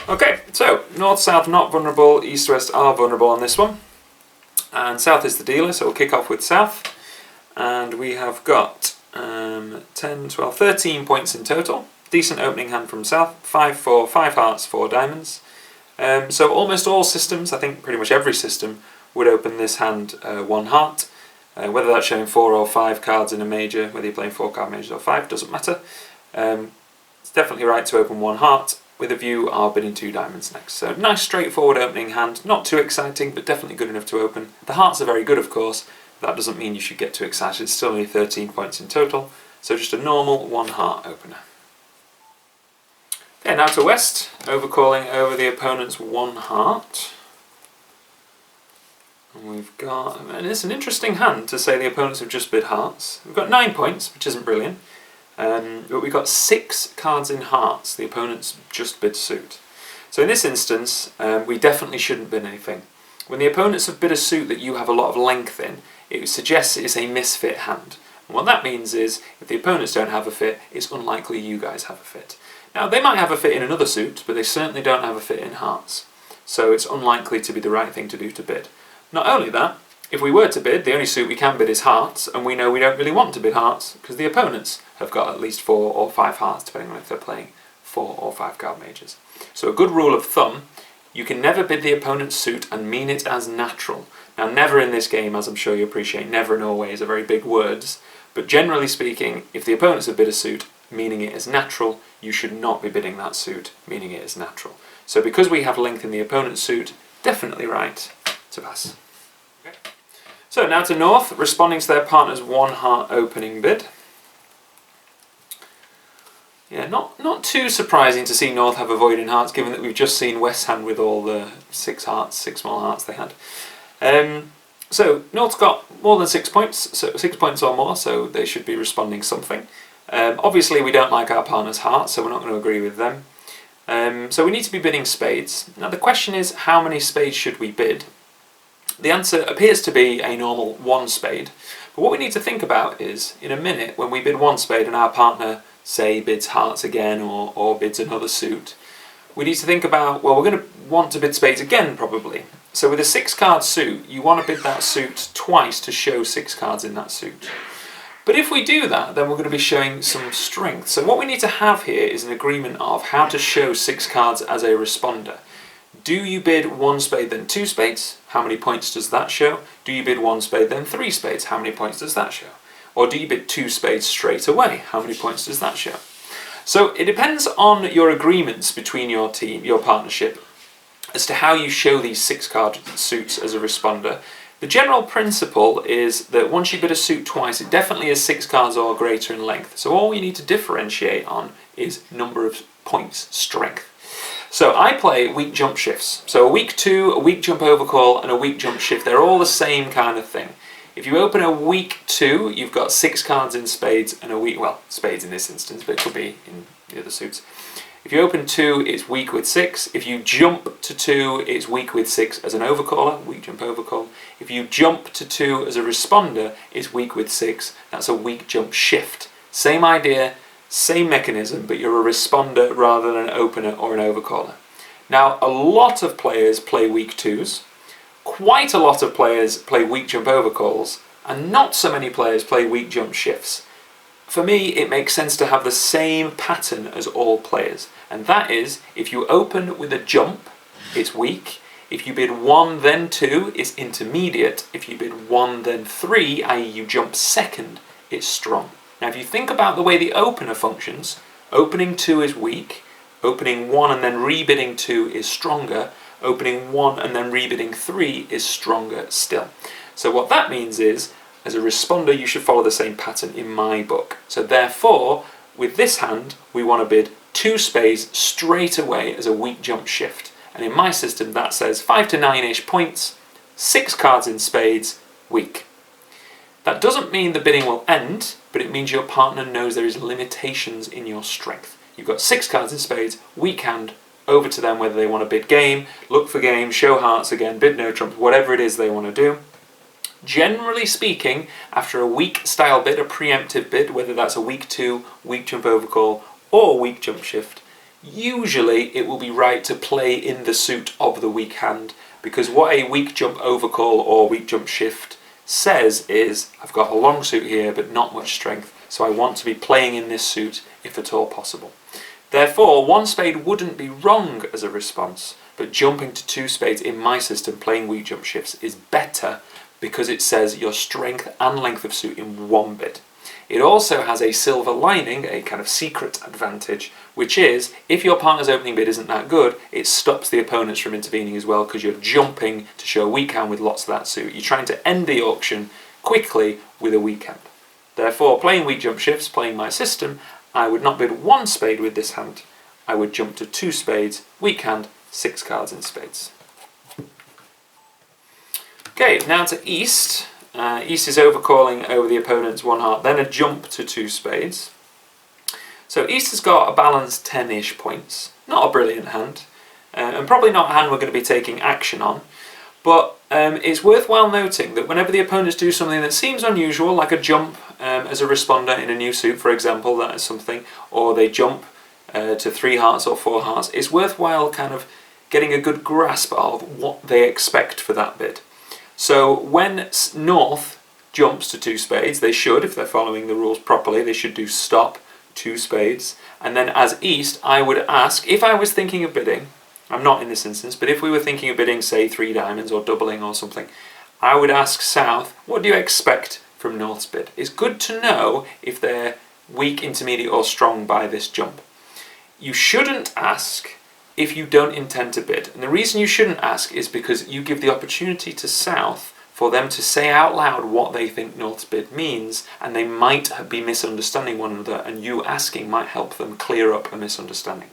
Okay, so north-south not vulnerable, east-west are vulnerable on this one. And south is the dealer, so we'll kick off with south. And we have got 10, 12, 13 points in total. Decent opening hand from south. 5-4, 5 hearts, 4 diamonds. So almost all systems, I think pretty much every system, would open this hand 1 heart. Whether that's showing 4 or 5 cards in a major, whether you're playing 4 card majors or 5, doesn't matter. It's definitely right to open 1 heart, with a view of bidding 2 diamonds next. So nice straightforward opening hand, not too exciting, but definitely good enough to open. The hearts are very good, of course, but that doesn't mean you should get too excited. It's still only 13 points in total, so just a normal 1 heart opener. Okay, now to west, overcalling over the opponent's 1 heart. And we've got, and it's an interesting hand to say the opponents have just bid hearts. We've got 9 points, which isn't brilliant. But we've got 6 cards in hearts, the opponent's just bid suit. So in this instance, we definitely shouldn't bid anything. When the opponents have bid a suit that you have a lot of length in, it suggests it's a misfit hand. And what that means is, if the opponents don't have a fit, it's unlikely you guys have a fit. Now, they might have a fit in another suit, but they certainly don't have a fit in hearts. So it's unlikely to be the right thing to do to bid. Not only that, if we were to bid, the only suit we can bid is hearts, and we know we don't really want to bid hearts because the opponents have got at least 4 or 5 hearts, depending on if they're playing 4 or 5 card majors. So a good rule of thumb, you can never bid the opponent's suit and mean it as natural. Now, never in this game, as I'm sure you appreciate, never and always are very big words, but generally speaking, if the opponents have bid a suit, meaning it as natural, you should not be bidding that suit, meaning it as natural. So because we have length in the opponent's suit, definitely right to pass. Okay. So now to north, responding to their partner's 1 heart opening bid. Yeah, not too surprising to see north have avoiding hearts, given that we've just seen west hand with all the 6 hearts, 6 small hearts they had. So north's got more than 6 points, so 6 points or more, so they should be responding something. Obviously we don't like our partner's heart, so we're not going to agree with them. So we need to be bidding spades. Now the question is, how many spades should we bid? The answer appears to be a normal 1 spade, but what we need to think about is, in a minute, when we bid 1 spade and our partner, say, bids hearts again or bids another suit, we need to think about, well, we're going to want to bid spades again, probably. So with a 6 card suit, you want to bid that suit twice to show 6 cards in that suit. But if we do that, then we're going to be showing some strength. So what we need to have here is an agreement of how to show 6 cards as a responder. Do you bid 1 spade then 2 spades? How many points does that show? Do you bid 1 spade then 3 spades? How many points does that show? Or do you bid 2 spades straight away? How many points does that show? So it depends on your agreements between your team, your partnership, as to how you show these 6 card suits as a responder. The general principle is that once you bid a suit twice, it definitely is 6 cards or greater in length. So all you need to differentiate on is number of points, strength. So I play weak jump shifts. So a weak 2, a weak jump overcall, and a weak jump shift. They're all the same kind of thing. If you open a weak 2, you've got 6 cards in spades and a weak, well, spades in this instance, but it could be in the other suits. If you open 2, it's weak with 6. If you jump to 2, it's weak with 6 as an overcaller, weak jump overcall. If you jump to 2 as a responder, it's weak with 6. That's a weak jump shift. Same idea, same mechanism, but you're a responder rather than an opener or an overcaller. Now, a lot of players play weak 2s. Quite a lot of players play weak jump overcalls, and not so many players play weak jump shifts. For me, it makes sense to have the same pattern as all players, and that is, if you open with a jump, it's weak. If you bid 1 then 2, it's intermediate. If you bid 1 then 3, i.e. you jump second, it's strong. Now if you think about the way the opener functions, opening 2 is weak, opening 1 and then rebidding 2 is stronger, opening 1 and then rebidding 3 is stronger still. So what that means is, as a responder, you should follow the same pattern in my book. So therefore, with this hand, we want to bid 2 spades straight away as a weak jump shift. And in my system, that says 5 to 9-ish points, 6 cards in spades, weak. That doesn't mean the bidding will end, but it means your partner knows there is limitations in your strength. You've got 6 cards in spades, weak hand, over to them whether they want to bid game, look for game, show hearts again, bid no trumps, whatever it is they want to do. Generally speaking, after a weak style bid, a preemptive bid, whether that's a weak 2, weak jump overcall, or weak jump shift, usually it will be right to play in the suit of the weak hand, because what a weak jump overcall or weak jump shift says is, I've got a long suit here but not much strength, so I want to be playing in this suit if at all possible. Therefore, one spade wouldn't be wrong as a response, but jumping to two spades in my system, playing weak jump shifts, is better because it says your strength and length of suit in one bid. It also has a silver lining, a kind of secret advantage, which is, if your partner's opening bid isn't that good, it stops the opponents from intervening as well, because you're jumping to show a weak hand with lots of that suit. You're trying to end the auction quickly with a weak hand. Therefore, playing weak jump shifts, playing my system, I would not bid one spade with this hand. I would jump to two spades, weak hand, 6 cards in spades. Okay, now to East. East is overcalling over the opponent's one heart, then a jump to two spades. So East has got a balanced 10-ish points. Not a brilliant hand, and probably not a hand we're going to be taking action on, but it's worthwhile noting that whenever the opponents do something that seems unusual, like a jump as a responder in a new suit, for example, that is something, or they jump to 3 hearts or 4 hearts, it's worthwhile kind of getting a good grasp of what they expect for that bid. So when North jumps to two spades, they should, if they're following the rules properly, they should do stop, two spades, and then as East, I would ask, if I was thinking of bidding, I'm not in this instance, but if we were thinking of bidding, say, 3 diamonds or doubling or something, I would ask South, what do you expect from North's bid? It's good to know if they're weak, intermediate or strong by this jump. You shouldn't ask if you don't intend to bid. And the reason you shouldn't ask is because you give the opportunity to South for them to say out loud what they think North's bid means, and they might be misunderstanding one another, and you asking might help them clear up a misunderstanding.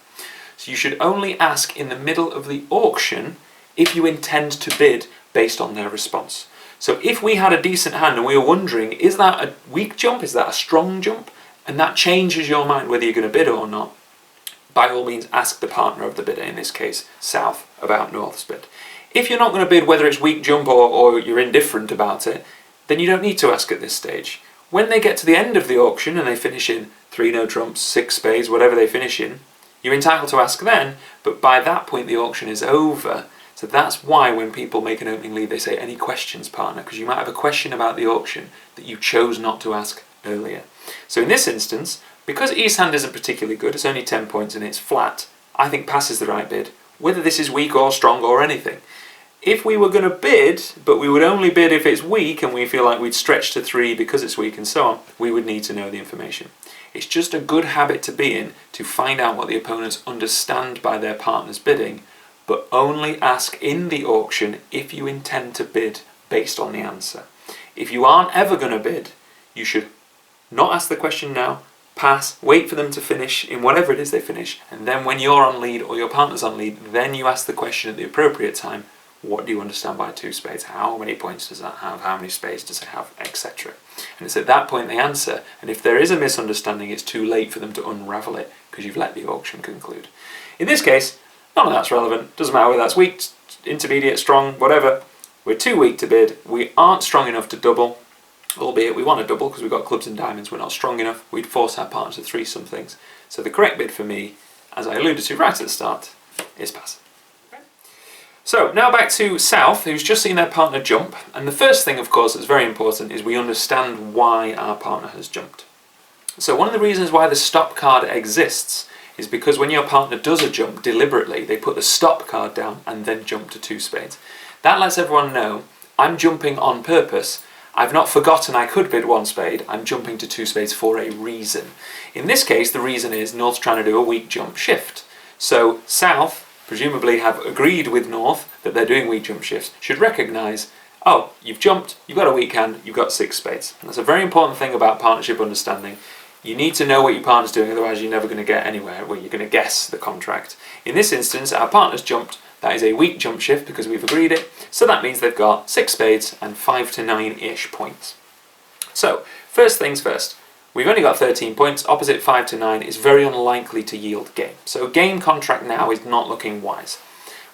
So you should only ask in the middle of the auction if you intend to bid based on their response. So if we had a decent hand and we were wondering, is that a weak jump, is that a strong jump, and that changes your mind whether you're going to bid or not, by all means ask the partner of the bidder, in this case South, about North's bid. If you're not going to bid whether it's weak jump or you're indifferent about it, then you don't need to ask at this stage. When they get to the end of the auction and they finish in 3 no trumps, 6 spades, whatever they finish in, you're entitled to ask then, but by that point the auction is over. So that's why when people make an opening lead they say, any questions, partner? Because you might have a question about the auction that you chose not to ask earlier. So in this instance, because East hand isn't particularly good, it's only 10 points and it's flat, I think pass is the right bid, whether this is weak or strong or anything. If we were going to bid, but we would only bid if it's weak and we feel like we'd stretch to 3 because it's weak and so on, we would need to know the information. It's just a good habit to be in to find out what the opponents understand by their partner's bidding, but only ask in the auction if you intend to bid based on the answer. If you aren't ever going to bid, you should not ask the question now, pass, wait for them to finish in whatever it is they finish, and then when you're on lead or your partner's on lead, then you ask the question at the appropriate time, what do you understand by 2 spades? How many points does that have? How many spades does it have? Etc. And it's at that point they answer, and if there is a misunderstanding, it's too late for them to unravel it because you've let the auction conclude. In this case, none of that's relevant. Doesn't matter whether that's weak, intermediate, strong, whatever. We're too weak to bid. We aren't strong enough to double, albeit we want to double because we've got clubs and diamonds. We're not strong enough. We'd force our partner to 3 some things. So the correct bid for me, as I alluded to right at the start, is pass. So now back to South, who's just seen their partner jump, and the first thing of course that's very important is we understand why our partner has jumped. So one of the reasons why the stop card exists is because when your partner does a jump deliberately, they put the stop card down and then jump to 2 spades. That lets everyone know, I'm jumping on purpose, I've not forgotten I could bid 1 spade, I'm jumping to 2 spades for a reason. In this case the reason is North's trying to do a weak jump shift. So South, presumably have agreed with North that they're doing weak jump shifts, should recognise, oh, you've jumped, you've got a weak hand, you've got 6 spades. And that's a very important thing about partnership understanding. You need to know what your partner's doing, otherwise you're never going to get anywhere where you're going to guess the contract. In this instance, our partner's jumped, that is a weak jump shift because we've agreed it, so that means they've got 6 spades and 5 to 9-ish points. So, first things first. We've only got 13 points, opposite 5 to 9 is very unlikely to yield game. So game contract now is not looking wise.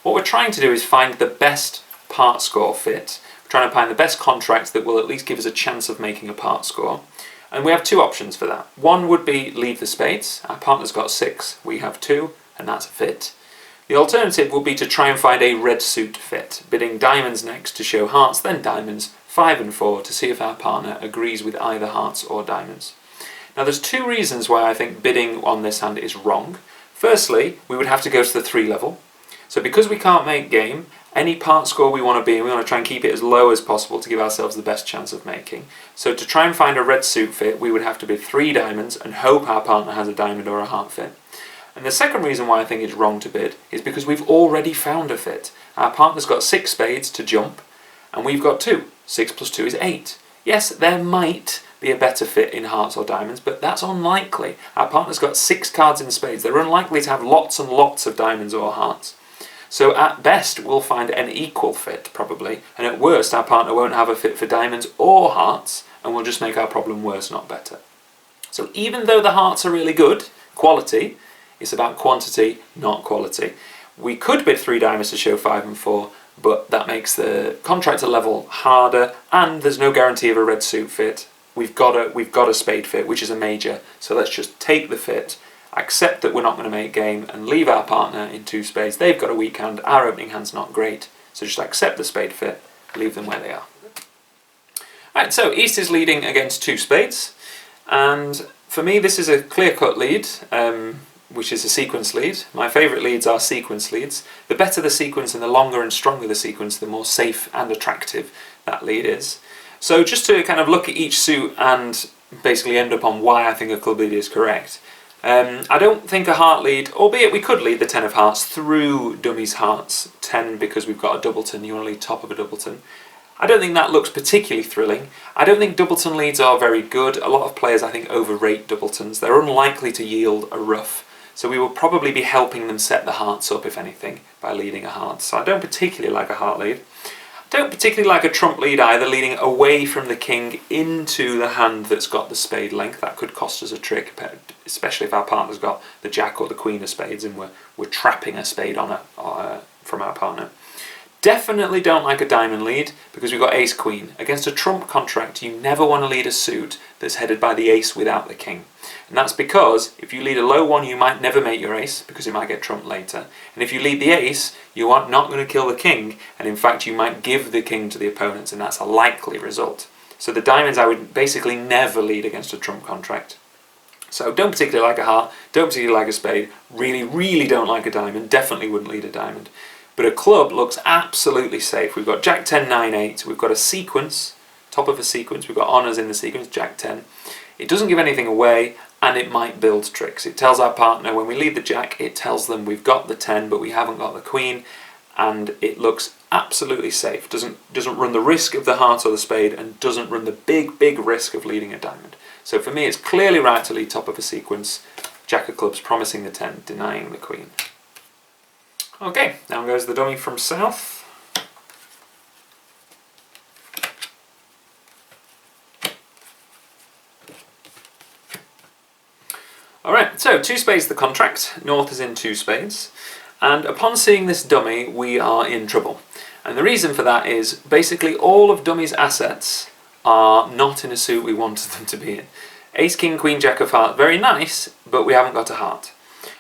What we're trying to do is find the best part score fit. We're trying to find the best contract that will at least give us a chance of making a part score. And we have 2 options for that. One would be leave the spades. Our partner's got 6, we have 2, and that's a fit. The alternative would be to try and find a red suit fit, bidding diamonds next to show hearts, then diamonds, 5 and 4 to see if our partner agrees with either hearts or diamonds. Now there's two reasons why I think bidding on this hand is wrong. Firstly, we would have to go to the 3 level. So because we can't make game, any part score we want to be in, we want to try and keep it as low as possible to give ourselves the best chance of making. So to try and find a red suit fit, we would have to bid 3 diamonds and hope our partner has a diamond or a heart fit. And the second reason why I think it's wrong to bid is because we've already found a fit. Our partner's got 6 spades to jump, and we've got 2. 6 plus 2 is 8. Yes, there might be a better fit in hearts or diamonds, but that's unlikely. Our partner's got 6 cards in spades. They're unlikely to have lots and lots of diamonds or hearts. So at best, we'll find an equal fit, probably, and at worst, our partner won't have a fit for diamonds or hearts, and we'll just make our problem worse, not better. So even though the hearts are really good, quality, it's about quantity, not quality. We could bid 3 diamonds to show 5 and 4, but that makes the contractor level harder, and there's no guarantee of a red suit fit. We've got a spade fit, which is a major, so let's just take the fit, accept that we're not going to make game, and leave our partner in 2 spades. They've got a weak hand, our opening hand's not great, so just accept the spade fit, leave them where they are. Right, so East is leading against 2 spades, and for me this is a clear-cut lead, which is a sequence lead. My favourite leads are sequence leads. The better the sequence and the longer and stronger the sequence, the more safe and attractive that lead is. So just to kind of look at each suit and basically end up on why I think a club lead is correct. I don't think a heart lead, albeit we could lead the 10 of hearts through dummies hearts, 10 because we've got a doubleton, you want to lead top of a doubleton. I don't think that looks particularly thrilling. I don't think doubleton leads are very good. A lot of players I think overrate doubletons. They're unlikely to yield a ruff. So we will probably be helping them set the hearts up, if anything, by leading a heart. So I don't particularly like a heart lead. I don't particularly like a trump lead either, leading away from the king into the hand that's got the spade length. That could cost us a trick, especially if our partner's got the jack or the queen of spades and we're trapping a spade on from our partner. Definitely don't like a diamond lead because we've got ace-queen. Against a trump contract, you never want to lead a suit that's headed by the ace without the king. And that's because if you lead a low one, you might never make your ace because it might get trumped later. And if you lead the ace, you are not going to kill the king, and in fact you might give the king to the opponents, and that's a likely result. So the diamonds I would basically never lead against a trump contract. So don't particularly like a heart, don't particularly like a spade, really, really don't like a diamond, definitely wouldn't lead a diamond. But a club looks absolutely safe. We've got Jack 10, 9, 8, we've got a sequence, top of a sequence, we've got honours in the sequence, Jack 10. It doesn't give anything away, and it might build tricks. It tells our partner when we lead the jack, it tells them we've got the 10 but we haven't got the queen, and it looks absolutely safe. Doesn't run the risk of the heart or the spade, and doesn't run the big risk of leading a diamond. So for me it's clearly right to lead top of a sequence, jack of clubs promising the 10, denying the queen. Okay, now goes the dummy from south. Alright, so 2 spades the contract, north is in 2 spades, and upon seeing this dummy we are in trouble. And the reason for that is basically all of dummy's assets are not in a suit we wanted them to be in. Ace, king, queen, jack of hearts, very nice, but we haven't got a heart.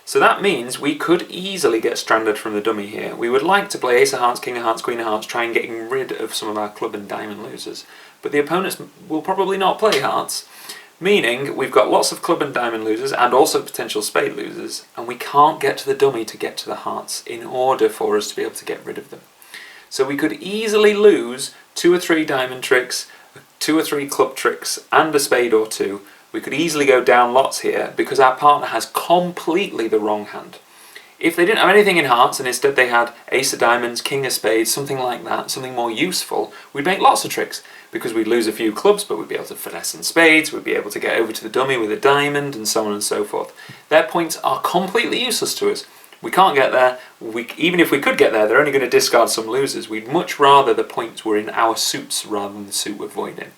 So that means we could easily get stranded from the dummy here. We would like to play ace of hearts, king of hearts, queen of hearts, try and getting rid of some of our club and diamond losers. But the opponents will probably not play hearts, meaning we've got lots of club and diamond losers and also potential spade losers, and we can't get to the dummy to get to the hearts in order for us to be able to get rid of them. So we could easily lose 2 or 3 diamond tricks, 2 or 3 club tricks, and a spade or 2. We could easily go down lots here because our partner has completely the wrong hand. If they didn't have anything in hearts and instead they had ace of diamonds, king of spades, something like that, something more useful, we'd make lots of tricks because we'd lose a few clubs, but we'd be able to finesse in spades, we'd be able to get over to the dummy with a diamond, and so on and so forth. Their points are completely useless to us. We can't get there. Even if we could get there, they're only going to discard some losers. We'd much rather the points were in our suits rather than the suit we're voiding.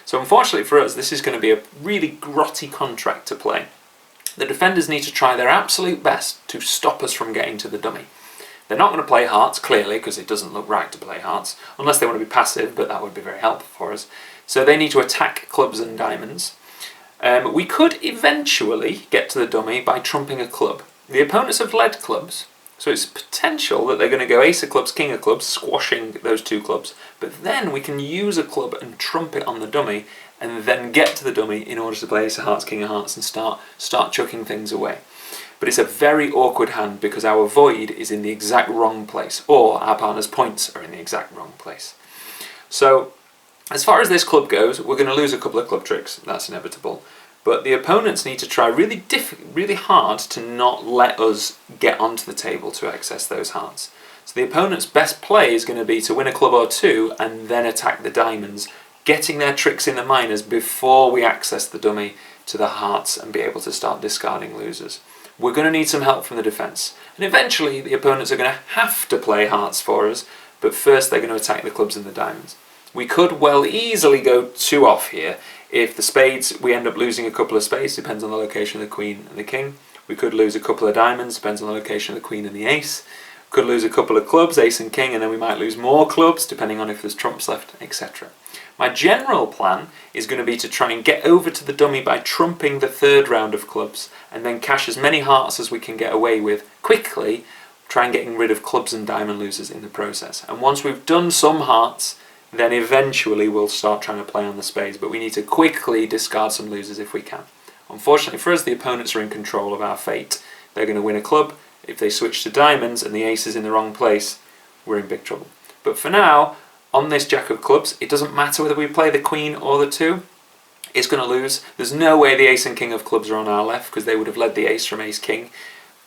So unfortunately for us, this is going to be a really grotty contract to play. The defenders need to try their absolute best to stop us from getting to the dummy. They're not going to play hearts, clearly, because it doesn't look right to play hearts, unless they want to be passive, but that would be very helpful for us. So they need to attack clubs and diamonds. We could eventually get to the dummy by trumping a club. The opponents have led clubs, so it's potential that they're going to go ace of clubs, king of clubs, squashing those two clubs. But then we can use a club and trump it on the dummy, and then get to the dummy in order to play ace of hearts, king of hearts, and start chucking things away. But it's a very awkward hand because our void is in the exact wrong place, or our partner's points are in the exact wrong place. So as far as this club goes, we're going to lose a couple of club tricks, that's inevitable. But the opponents need to try really hard to not let us get onto the table to access those hearts. So the opponent's best play is going to be to win a club or two and then attack the diamonds, getting their tricks in the minors before we access the dummy to the hearts and be able to start discarding losers. We're going to need some help from the defence. And eventually the opponents are going to have to play hearts for us, but first they're going to attack the clubs and the diamonds. We could well easily go 2 off here. If the spades, we end up losing a couple of spades, depends on the location of the queen and the king. We could lose a couple of diamonds, depends on the location of the queen and the ace. Could lose a couple of clubs, ace and king, and then we might lose more clubs, depending on if there's trumps left, etc. My general plan is going to be to try and get over to the dummy by trumping the 3rd round of clubs, and then cash as many hearts as we can get away with quickly, try and getting rid of clubs and diamond losers in the process. And once we've done some hearts, then eventually we'll start trying to play on the spades, but we need to quickly discard some losers if we can. Unfortunately for us, the opponents are in control of our fate. They're going to win a club. If they switch to diamonds and the ace is in the wrong place, we're in big trouble. But for now, on this jack of clubs, it doesn't matter whether we play the queen or the 2. It's going to lose. There's no way the ace and king of clubs are on our left because they would have led the ace from ace king.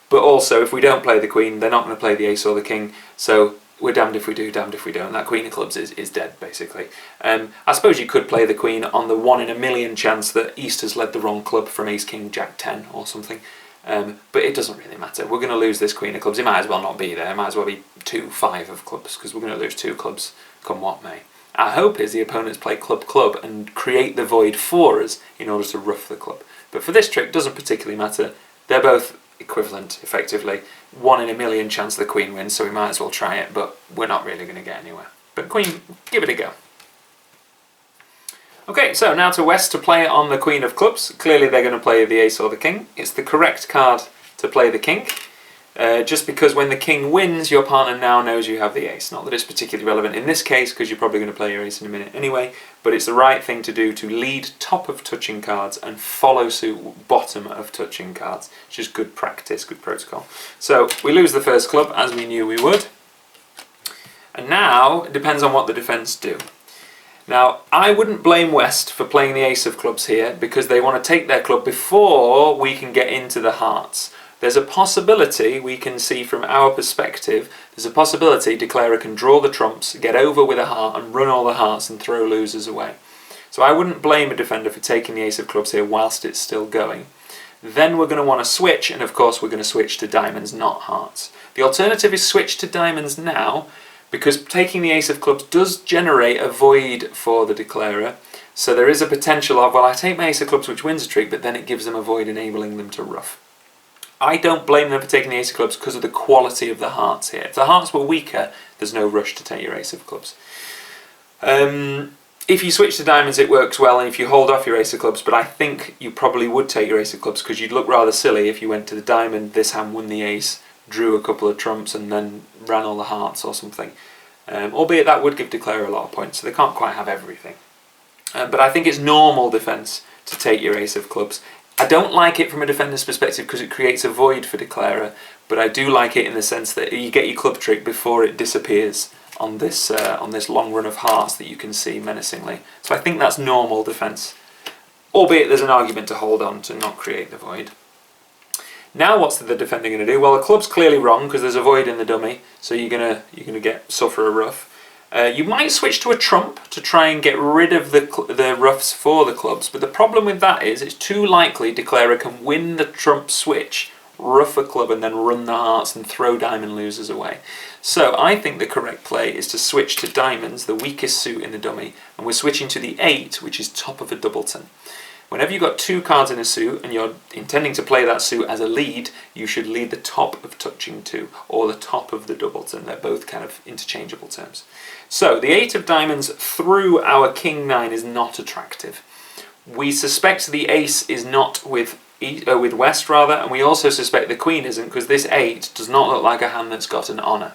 But also, if we don't play the queen, they're not going to play the ace or the king. So we're damned if we do, damned if we don't. That queen of clubs is dead, basically. I suppose you could play the queen on the 1 in a million chance that East has led the wrong club from ace king jack 10 or something. But it doesn't really matter. We're going to lose this queen of clubs. It might as well not be there. It might as well be 2-5 of clubs because we're going to lose 2 clubs come what may. Our hope is the opponents play club and create the void for us in order to ruff the club. But for this trick, it doesn't particularly matter. They're both equivalent, effectively. 1 in a million chance the queen wins, so we might as well try it, but we're not really going to get anywhere. But queen, give it a go. Okay, so now to West to play on the queen of clubs. Clearly they're going to play the ace or the king. It's the correct card to play the king. Just because when the king wins, your partner now knows you have the ace. Not that it's particularly relevant in this case, because you're probably going to play your ace in a minute anyway, but it's the right thing to do to lead top of touching cards and follow suit bottom of touching cards. It's just good practice, good protocol. So we lose the first club, as we knew we would. And now, it depends on what the defence do. Now, I wouldn't blame West for playing the ace of clubs here, because they want to take their club before we can get into the hearts. There's a possibility, we can see from our perspective, there's a possibility declarer can draw the trumps, get over with a heart and run all the hearts and throw losers away. So I wouldn't blame a defender for taking the ace of clubs here whilst it's still going. Then we're going to want to switch, and of course we're going to switch to diamonds, not hearts. The alternative is switch to diamonds now, because taking the ace of clubs does generate a void for the declarer. So there is a potential of, well, I take my ace of clubs which wins a trick, but then it gives them a void enabling them to ruff. I don't blame them for taking the ace of clubs because of the quality of the hearts here. If the hearts were weaker, there's no rush to take your ace of clubs. If you switch to diamonds, it works well, and if you hold off your ace of clubs, but I think you probably would take your ace of clubs because you'd look rather silly if you went to the diamond, this hand won the ace, drew a couple of trumps, and then ran all the hearts or something. Albeit that would give declarer a lot of points, so they can't quite have everything. But I think it's normal defence to take your ace of clubs. I don't like it from a defender's perspective because it creates a void for declarer, but I do like it in the sense that you get your club trick before it disappears on this long run of hearts that you can see menacingly. So I think that's normal defence, albeit there's an argument to hold on to not create the void. Now what's the defender going to do? Well, the club's clearly wrong because there's a void in the dummy, so you're gonna suffer a ruff. You might switch to a trump to try and get rid of the ruffs for the clubs, but the problem with that is it's too likely declarer can win the trump switch, ruff a club, and then run the hearts and throw diamond losers away. So I think the correct play is to switch to diamonds, the weakest suit in the dummy, and we're switching to the 8, which is top of a doubleton. Whenever you've got 2 cards in a suit and you're intending to play that suit as a lead, you should lead the top of touching 2 or the top of the doubleton. They're both kind of interchangeable terms. So the 8 of diamonds through our king 9 is not attractive. We suspect the ace is not with with West rather, and we also suspect the Queen isn't, because this 8 does not look like a hand that's got an honour.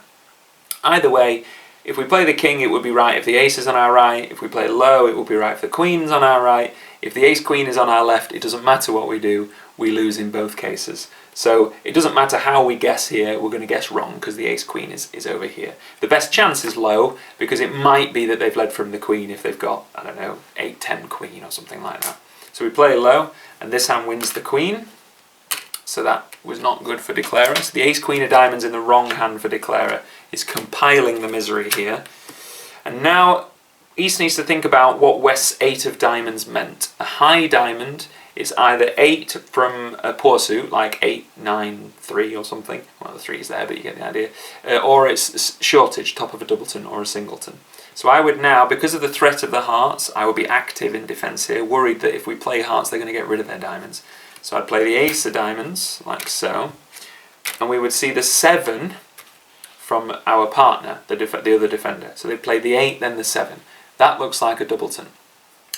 Either way, if we play the King, it would be right if the Ace is on our right. If we play low, it would be right if the Queen's on our right. If the Ace Queen is on our left, it doesn't matter what we do, we lose in both cases. So it doesn't matter how we guess here, we're going to guess wrong because the Ace Queen is over here. The best chance is low, because it might be that they've led from the Queen if they've got, I don't know, 8-10 Queen or something like that. So we play low, and this hand wins the Queen. So that was not good for Declarer. So the Ace Queen of Diamonds in the wrong hand for Declarer is compiling the misery here. And now East needs to think about what West's 8 of Diamonds meant. A high diamond is either 8 from a poor suit, like 8, 9, 3 or something. Well, the 3 is there, but you get the idea. Or it's shortage, top of a doubleton or a singleton. So I would now, because of the threat of the hearts, I would be active in defence here, worried that if we play hearts, they're going to get rid of their diamonds. So I'd play the Ace of Diamonds, like so, and we would see the 7 from our partner, the other defender. So they'd play the 8, then the 7. That looks like a doubleton.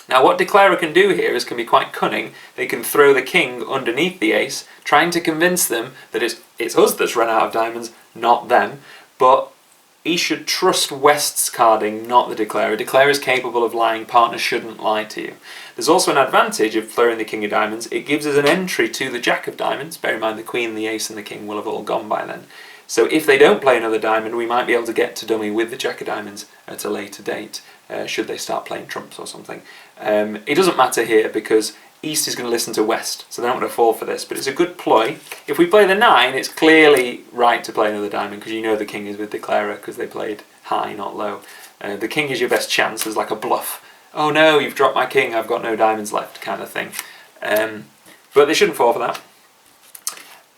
Now what Declarer can do here is can be quite cunning. They can throw the King underneath the Ace, trying to convince them that it's us that's run out of diamonds, not them. But he should trust West's carding, not the Declarer. Declarer is capable of lying. Partner shouldn't lie to you. There's also an advantage of throwing the King of Diamonds. It gives us an entry to the Jack of Diamonds. Bear in mind the Queen, the Ace and the King will have all gone by then. So if they don't play another diamond, we might be able to get to dummy with the Jack of Diamonds at a later date, should they start playing trumps or something. It doesn't matter here because East is going to listen to West, so they're not going to fall for this, but it's a good ploy. If we play the 9, it's clearly right to play another diamond, because you know the King is with Declarer, because they played high, not low. The King is your best chance as like a bluff. Oh no, you've dropped my King, I've got no diamonds left, kind of thing. But they shouldn't fall for that.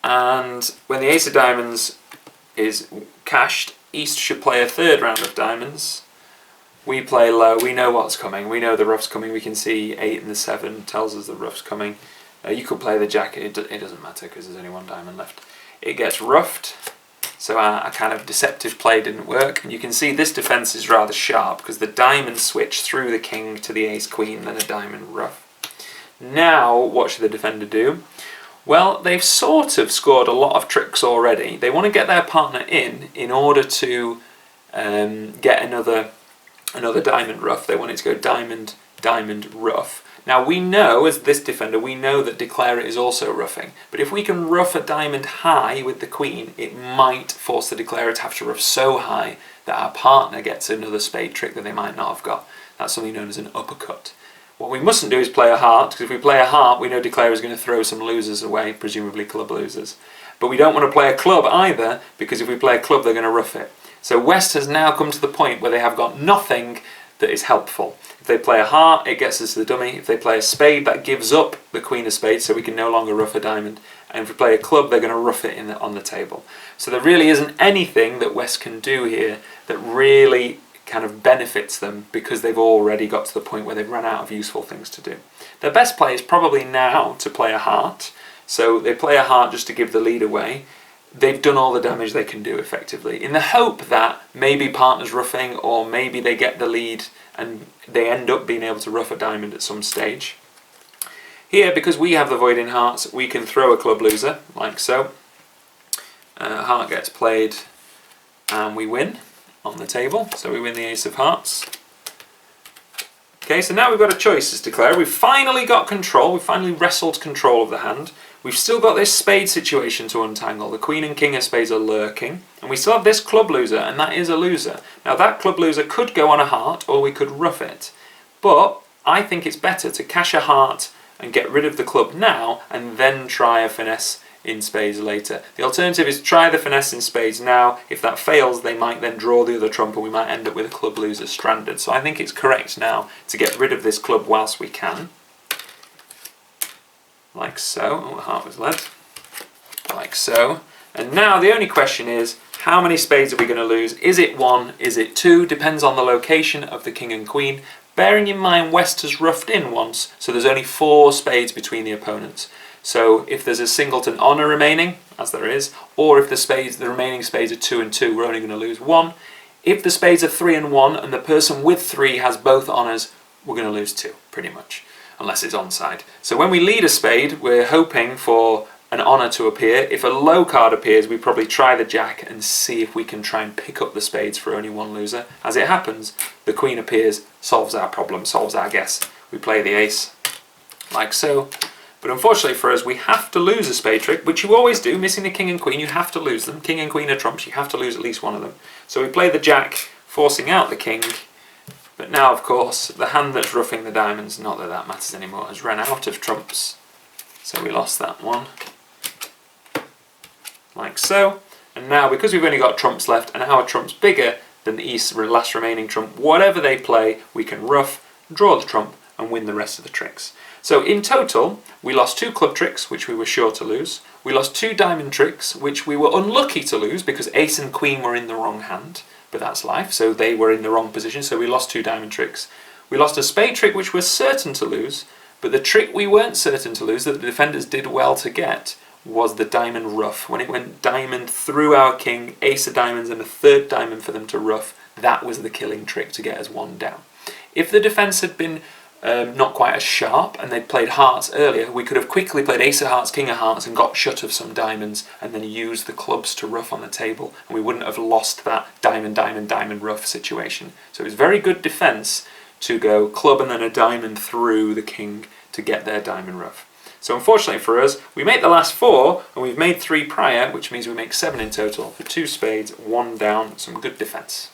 And when the Ace of Diamonds is cashed, East should play a 3rd round of diamonds. We play low, we know what's coming, we know the ruff's coming, we can see 8 and the 7 tells us the ruff's coming. You could play the Jack, it doesn't matter because there's only 1 diamond left. It gets ruffed, so our kind of deceptive play didn't work, and you can see this defence is rather sharp because the diamond switch through the King to the Ace Queen, then a diamond ruff. Now what should the defender do? Well, they've sort of scored a lot of tricks already. They want to get their partner in order to get another diamond ruff. They want it to go diamond, diamond, ruff. Now we know, as this defender, we know that Declarer is also ruffing. But if we can ruff a diamond high with the Queen, it might force the Declarer to have to ruff so high that our partner gets another spade trick that they might not have got. That's something known as an uppercut. What we mustn't do is play a heart, because if we play a heart, we know Declarer is going to throw some losers away, presumably club losers. But we don't want to play a club either, because if we play a club, they're going to ruff it. So West has now come to the point where they have got nothing that is helpful. If they play a heart, it gets us to the dummy. If they play a spade, that gives up the Queen of Spades, so we can no longer ruff a diamond. And if we play a club, they're going to ruff it on the table. So there really isn't anything that West can do here that really kind of benefits them, because they've already got to the point where they've run out of useful things to do. Their best play is probably now to play a heart. So they play a heart just to give the lead away. They've done all the damage they can do effectively, in the hope that maybe partner's ruffing, or maybe they get the lead and they end up being able to ruff a diamond at some stage. Here, because we have the void in hearts, we can throw a club loser, like so. Heart gets played and we win on the table, so we win the Ace of Hearts. Okay, so now we've got a choice as Declarer. We've finally got control, we've finally wrestled control of the hand. We've still got this spade situation to untangle. The Queen and King of Spades are lurking, and we still have this club loser, and that is a loser. Now that club loser could go on a heart, or we could ruff it. But I think it's better to cash a heart and get rid of the club now, and then try a finesse in spades later. The alternative is try the finesse in spades now. If that fails, they might then draw the other trump, and we might end up with a club loser stranded. So I think it's correct now to get rid of this club whilst we can. Like so. Oh, the heart was led. Like so. And now the only question is, how many spades are we going to lose? Is it 1? Is it 2? Depends on the location of the King and Queen. Bearing in mind West has ruffed in once, so there's only 4 spades between the opponents. So if there's a singleton honour remaining, as there is, or if the remaining spades are 2 and 2, we're only going to lose 1. If the spades are 3 and 1, and the person with 3 has both honours, we're going to lose 2, pretty much. unless it's onside. So when we lead a spade, we're hoping for an honour to appear. If a low card appears, we probably try the jack and see if we can try and pick up the spades for only one loser. As it happens, the queen appears, solves our problem, solves our guess. We play the ace, like so. But unfortunately for us, we have to lose a spade trick, which you always do. Missing the king and queen, you have to lose them. King and queen are trumps, you have to lose at least one of them. So we play the jack, forcing out the king. But now, of course, the hand that's roughing the diamonds, not that that matters anymore, has run out of trumps. So we lost that one. Like so. And now, because we've only got trumps left, and our trump's bigger than the East's last remaining trump, whatever they play, we can ruff, draw the trump, and win the rest of the tricks. So in total, we lost 2 club tricks, which we were sure to lose. We lost 2 diamond tricks, which we were unlucky to lose because ace and queen were in the wrong hand. But that's life, so they were in the wrong position, so we lost 2 diamond tricks. We lost a spade trick, which we're certain to lose, but the trick we weren't certain to lose, that the defenders did well to get, was the diamond ruff. When it went diamond through our king, ace of diamonds, and a 3rd diamond for them to ruff, that was the killing trick to get us 1 down. If the defence had been not quite as sharp and they'd played hearts earlier, we could have quickly played ace of hearts, king of hearts, and got shut of some diamonds, and then used the clubs to ruff on the table, and we wouldn't have lost that diamond, diamond, diamond ruff situation. So it was very good defence to go club and then a diamond through the king to get their diamond ruff. So unfortunately for us, we make the last 4, and we've made 3 prior, which means we make 7 in total for 2 spades, 1 down, some good defence.